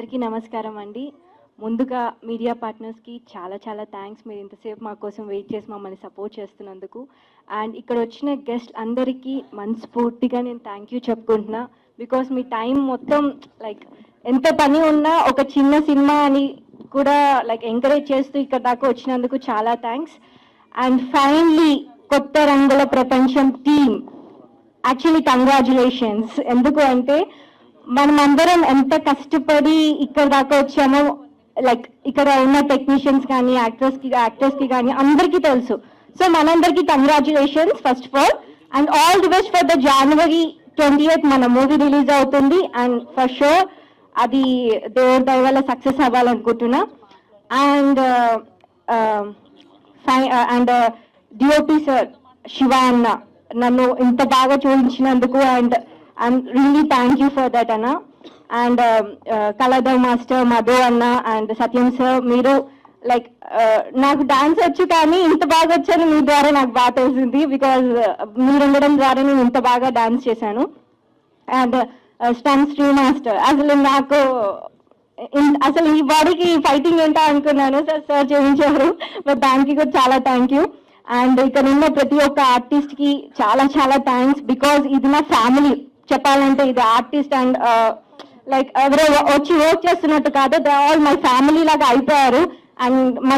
అందరికీ నమస్కారం అండి. ముందుగా మీడియా పార్ట్నర్స్కి చాలా చాలా థ్యాంక్స్. మీరు ఇంతసేపు మా కోసం వెయిట్ చేసి మమ్మల్ని సపోర్ట్ చేస్తున్నందుకు. అండ్ ఇక్కడ వచ్చిన గెస్ట్ అందరికీ మనస్ఫూర్తిగా నేను థ్యాంక్ యూ చెప్పుకుంటున్నా. బికాస్ మీ టైం మొత్తం లైక్ ఎంత పని ఉన్నా ఒక చిన్న సినిమా అని కూడా లైక్ ఎంకరేజ్ చేస్తూ ఇక్కడ దాకా వచ్చినందుకు చాలా థ్యాంక్స్. అండ్ ఫైనలీ కొత్త రంగుల ప్రపంచం టీమ్ యాక్చువల్లీ కంగ్రాచులేషన్స్. ఎందుకు అంటే మనమందరం ఎంత కష్టపడి ఇక్కడ దాకా వచ్చామో లైక్ ఇక్కడ ఉన్న టెక్నీషియన్స్ కానీ యాక్టర్స్కి కానీ అందరికీ తెలుసు. సో మనందరికీ congratulations first of all. And all the best for the January 20th మన మూవీ రిలీజ్ అవుతుంది. అండ్ ఫర్ షూర్ అది దేవుడి దయ వల్ల సక్సెస్ అవ్వాలనుకుంటున్నా. And and DOP sir Shiva అన్న నన్ను ఇంత బాగా చూపించినందుకు and I'm really thank you for that అన్న. అండ్ కళాధర్ మాస్టర్, మధు అన్న అండ్ సత్యం సార్, మీరు లైక్ నాకు డాన్స్ వచ్చు కానీ ఇంత బాగా వచ్చాను మీ ద్వారా నాకు బాగా తెలిసింది. బికాజ్ మీరు ఉండడం ద్వారా నేను ఇంత బాగా డాన్స్ చేశాను. అండ్ స్టన్ శ్రీ మాస్టర్, అసలు ఈ బాడీకి ఫైటింగ్ ఏంటో అనుకున్నాను, సార్ చేయించారు. బట్ దానికి కూడా చాలా థ్యాంక్ యూ. అండ్ ఇక్కడ ఉన్న ప్రతి ఒక్క ఆర్టిస్ట్ కి చాలా చాలా థ్యాంక్స్. బికాజ్ ఇది నా ఫ్యామిలీ. చెప్పాలంటే ఇది ఆర్టిస్ట్ అండ్ లైక్ ఎవరో వచ్చి వర్క్ చేస్తున్నట్టు కాదు, దే ఆల్ మై ఫ్యామిలీ లాగా అయిపోయారు. అండ్ మై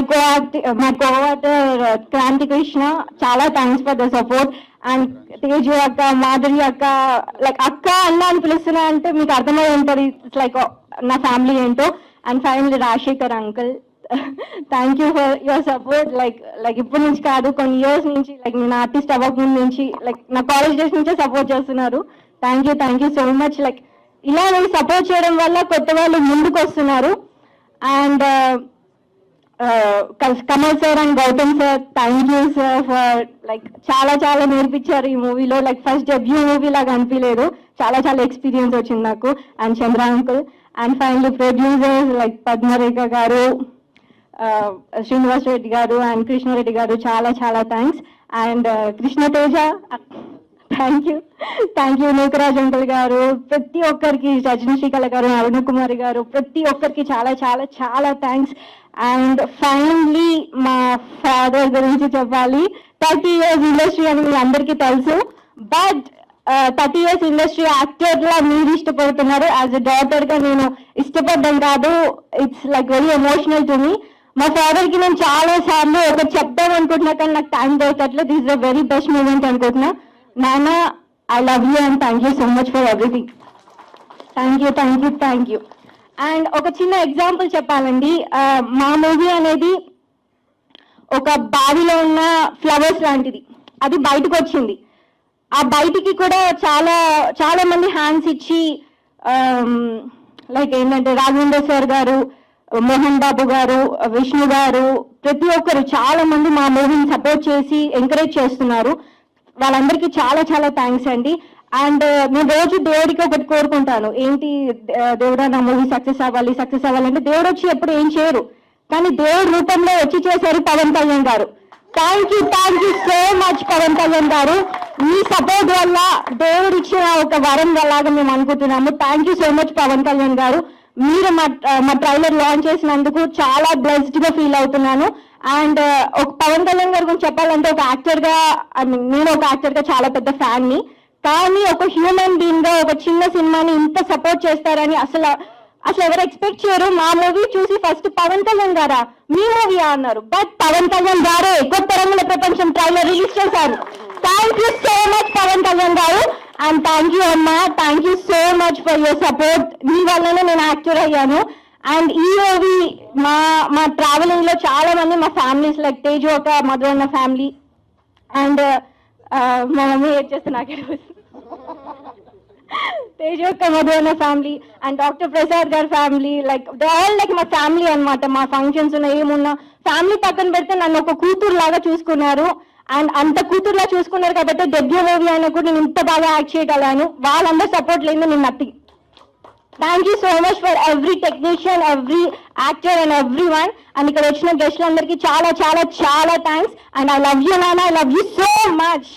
కోఆర్టర్ క్రాంతి కృష్ణ, చాలా thanks for the support. And Teju అక్క, మాధురి అక్క, లైక్ అక్క అన్న అని పిలుస్తున్నా అంటే మీకు అర్థమై ఉంటుంది ఇట్స్ లైక్ నా ఫ్యామిలీ ఏంటో. And finally Rajasekhar uncle, thank you for your support. Like ఇప్పటి నుంచి కాదు, కొన్ని ఇయర్స్ నుంచి, లైక్ నేను ఆర్టిస్ట్ అవ్వకముందు నుంచి, లైక్ నా కాలేజ్ డేస్ నుంచే సపోర్ట్ చేస్తున్నారు. Thank you so much. Like ఇలా నేను సపోర్ట్ చేయడం వల్ల కొత్త వాళ్ళు ముందుకు వస్తున్నారు. And Kamal sir and Gautam sir, thank you sir for like చాలా చాలా నేర్పించారు ఈ మూవీలో. లైక్ ఫస్ట్ డెబ్యూ మూవీ లాగా అనిపించలేదు, చాలా చాలా ఎక్స్పీరియన్స్ వచ్చింది నాకు. And Chandra uncle. And finally producers like Padmarekha గారు, శ్రీనివాస్ రెడ్డి గారు అండ్ కృష్ణారెడ్డి గారు, చాలా చాలా thanks. And Krishna Teja, thank you. Nookaraj uncle గారు, ప్రతి ఒక్కరికి, రజనీ శ్రీకళ గారు, అరుణ కుమారి గారు, ప్రతి ఒక్కరికి చాలా చాలా చాలా థ్యాంక్స్. అండ్ ఫైనల్లీ మా ఫాదర్ గురించి చెప్పాలి. 30 years ఇండస్ట్రీ అని మీ అందరికీ తెలుసు. బట్ 30 years ఇండస్ట్రీ యాక్టర్ లా మీరు ఇష్టపడుతున్నారు. యాజ్ ఎ డాటర్ గా నేను ఇష్టపడడం కాదు, it's like very emotional to me. మా ఫాదర్ కి నేను చాలా సార్లు ఒకటి చెప్తాను అనుకుంటున్నా కానీ నాకు టైం దొరకట్లేదు. This is the very best moment అనుకుంటున్నా. నాన్న, I love you and thank you so much for everything. Thank you. And ఒక చిన్న ఎగ్జాంపుల్ చెప్పాలండి. మా మూవీ అనేది ఒక బావిలో ఉన్న ఫ్లవర్స్ లాంటిది. అది బయటకు వచ్చింది. ఆ బయటికి కూడా చాలా చాలా మంది హ్యాండ్స్ ఇచ్చి, లైక్ ఏంటంటే రాఘవేంద్ర సార్ గారు, మోహన్ బాబు గారు, విష్ణు గారు, ప్రతి ఒక్కరు చాలా మంది మా మూవీని సపోర్ట్ చేసి ఎంకరేజ్ చేస్తున్నారు. వాళ్ళందరికీ చాలా చాలా థ్యాంక్స్ అండి. అండ్ నేను రోజు దేవుడికి ఒకటి కోరుకుంటాను, ఏంటి దేవుడా నా మూవీ సక్సెస్ అవ్వాలంటే దేవుడు వచ్చి ఎప్పుడు ఏం చేయరు, కానీ దేవుడి రూపంలో వచ్చి చేశారు పవన్ కళ్యాణ్ గారు. Thank you so much Pawan Kalyan గారు. మీ సపోర్ట్ వల్ల దేవుడు ఇచ్చిన ఒక వరం లాగా మేము అనుకుంటున్నాము. Thank you so much Pawan Kalyan గారు. మీరు మా ట్రైలర్ లాంచ్ చేసినందుకు చాలా బ్లెస్డ్ గా ఫీల్ అవుతున్నాను. అండ్ ఒక పవన్ కళ్యాణ్ గారి గురించి చెప్పాలంటే ఒక యాక్టర్ గా, నేను ఒక యాక్టర్ గా చాలా పెద్ద ఫ్యాన్ ని, కానీ ఒక హ్యూమన్ బీయింగ్ గా ఒక చిన్న సినిమాని ఇంత సపోర్ట్ చేస్తారని అసలు ఎవరు ఎక్స్పెక్ట్ చేయరు. మా మూవీ చూసి ఫస్ట్ పవన్ కళ్యాణ్ గారా మీ మూవీ అన్నారు, బట్ పవన్ కళ్యాణ్ గారే కొత్త రంగుల ప్రపంచం ట్రైలర్ రిలీజ్ చేశారు. Thank you so much Pawan Kalyan గారు. అండ్ థ్యాంక్ యూ అమ్మా, thank you so much for your support. మీ వల్లనే నేను యాక్టర్ అయ్యాను. అండ్ ఈ మూవీ మా ట్రావెలింగ్ లో చాలా మంది మా ఫ్యామిలీస్, లైక్ తేజు ఒక, మధు అన్న ఫ్యామిలీ, అండ్ మా మమ్మీ ఏం చేస్తే నాకే తేజు ఒక, మధు అన్న ఫ్యామిలీ, అండ్ డాక్టర్ ప్రసాద్ గారి family, like they all like మా ఫ్యామిలీ అనమాట. మా ఫంక్షన్స్ ఉన్న ఏమున్నా ఫ్యామిలీ పక్కన పెడితే నన్ను ఒక కూతురు లాగా చూసుకున్నారు. అండ్ అంత కూతురులా చూసుకున్నారు కాబట్టి డెబ్యూ మూవీ అయినా కూడా నేను ఇంత బాగా యాక్ట్ చేయగలను. వాళ్ళందరూ సపోర్ట్ లేదు, నేను nothing. Thank you so much for every technician, every actor and every one. And ఇక్కడ వచ్చిన గెస్టులందరికీ చాలా చాలా చాలా thanks. And I love you నాన్న, I love you so much.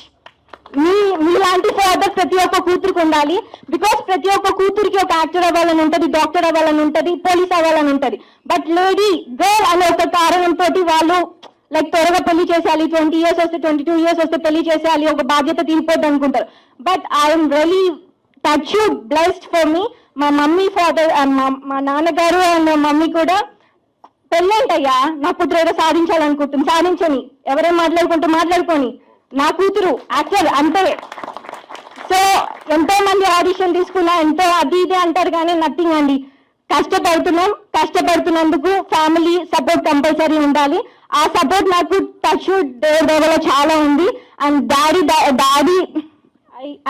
మీలాంటి ఫాదర్ ప్రతి ఒక్క కూతురికి ఉండాలి. బికాస్ ప్రతి ఒక్క కూతురికి ఒక యాక్టర్ అవ్వాలని ఉంటుంది, డాక్టర్ అవ్వాలని ఉంటుంది, పోలీస్ అవ్వాలని ఉంటుంది. బట్ లేడీ గర్ల్ అనే ఒక కారణంతో వాళ్ళు లైక్ త్వరగా పెళ్లి చేసేయాలి, 20 years వస్తే 22 years వస్తే పెళ్లి చేసేయాలి, ఒక బాధ్యత తీరిపోద్ది అనుకుంటారు. But I'm really touch blessed for me. మా మమ్మీ ఫాదర్ మా నాన్నగారు అండ్ మా మమ్మీ కూడా పెళ్ళేంటయ్యా, నా కూతురు ఏదో సాధించాలనుకుంటుంది, సాధించని, ఎవరేం మాట్లాడుకొని, నా కూతురు యాక్చువల్ అంతే. సో ఎంతో మంది ఆడిషన్ తీసుకున్నా ఎంతో అది ఇది అంటారు కానీ నథింగ్ అండి. కష్టపడుతున్నందుకు ఫ్యామిలీ సపోర్ట్ కంపల్సరీ ఉండాలి. ఆ సపోర్ట్ నాకు టచ్ దేవుల చాలా ఉంది. And daddy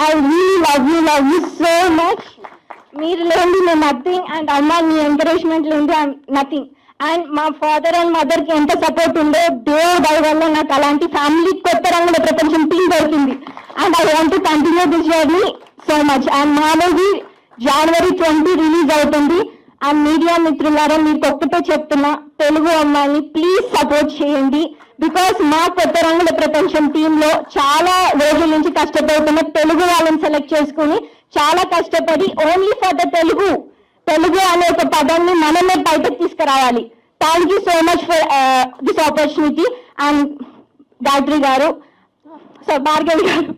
I really love you so much. మీరు లేండి నేను నథింగ్. అండ్ అమ్మ మీ ఎంకరేజ్మెంట్ లేండి నథింగ్. అండ్ మా ఫాదర్ అండ్ మదర్ కి ఎంత సపోర్ట్ ఉందో దేవుడు దయ వల్ల నాకు అలాంటి ఫ్యామిలీ కొత్త రంగుల ప్రపంచం టీం దొరికింది. And I want to continue this journey so much. And మా మూవీ January 20 రిలీజ్ అవుతుంది. అండ్ మీడియా మిత్రులారా మీకు ఒక్కటే చెప్తున్నా, తెలుగు అమ్మాయిని ప్లీజ్ సపోర్ట్ చేయండి. బికాస్ మా కొత్త రంగుల ప్రపంచం టీంలో చాలా రోజుల నుంచి కష్టపడుతున్న తెలుగు వాళ్ళని సెలెక్ట్ చేసుకుని చాలా కష్టపడి ఓన్లీ ఫర్ ద తెలుగు అనే ఒక పదాన్ని మనమే బయటకు తీసుకురావాలి. Thank you so much for this opportunity. And Gayatri గారు, భార్గవి గారు,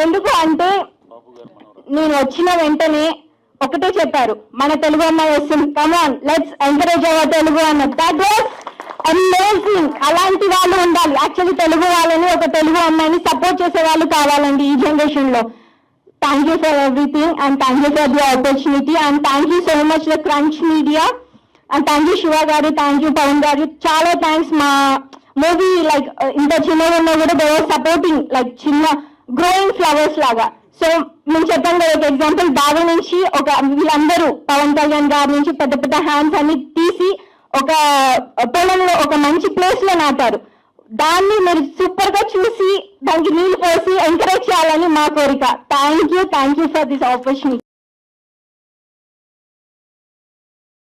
ఎందుకు అంటే నేను వచ్చిన వెంటనే ఒకటే చెప్పారు, మన తెలుగు అమ్మాయి వస్తుంది, come on let's encourage our Telugu అన్నది. That was amazing. అలాంటి వాళ్ళు ఉండాలి. యాక్చువల్లీ తెలుగు వాళ్ళని, ఒక తెలుగు అమ్మాయిని సపోర్ట్ చేసే వాళ్ళు కావాలండి ఈ జనరేషన్ లో. Thank you for everything and thank you for the opportunity and thank you so much the Crunch Media and thank you Shiva garu, thank you Pawan garu, చాలా థ్యాంక్స్. మా మూవీ లైక్ ఇంత చిన్నగా ఉన్నా కూడా they were supporting like చిన్న growing flowers లాగా. So నేను చెప్పాను కదా, ఒక ఎగ్జాంపుల్ బావి నుంచి ఒక వీళ్ళందరూ పవన్ కళ్యాణ్ గారి నుంచి పెద్ద పెద్ద హ్యాండ్స్ అన్ని తీసి ఒక పొలంలో ఒక మంచి ప్లేస్ లో నాటారు. దాన్ని మీరు సూపర్ గా చూసి దానికి నీళ్లు పోసి ఎంకరేజ్ చేయాలని మా కోరిక. Thank you for this opportunity.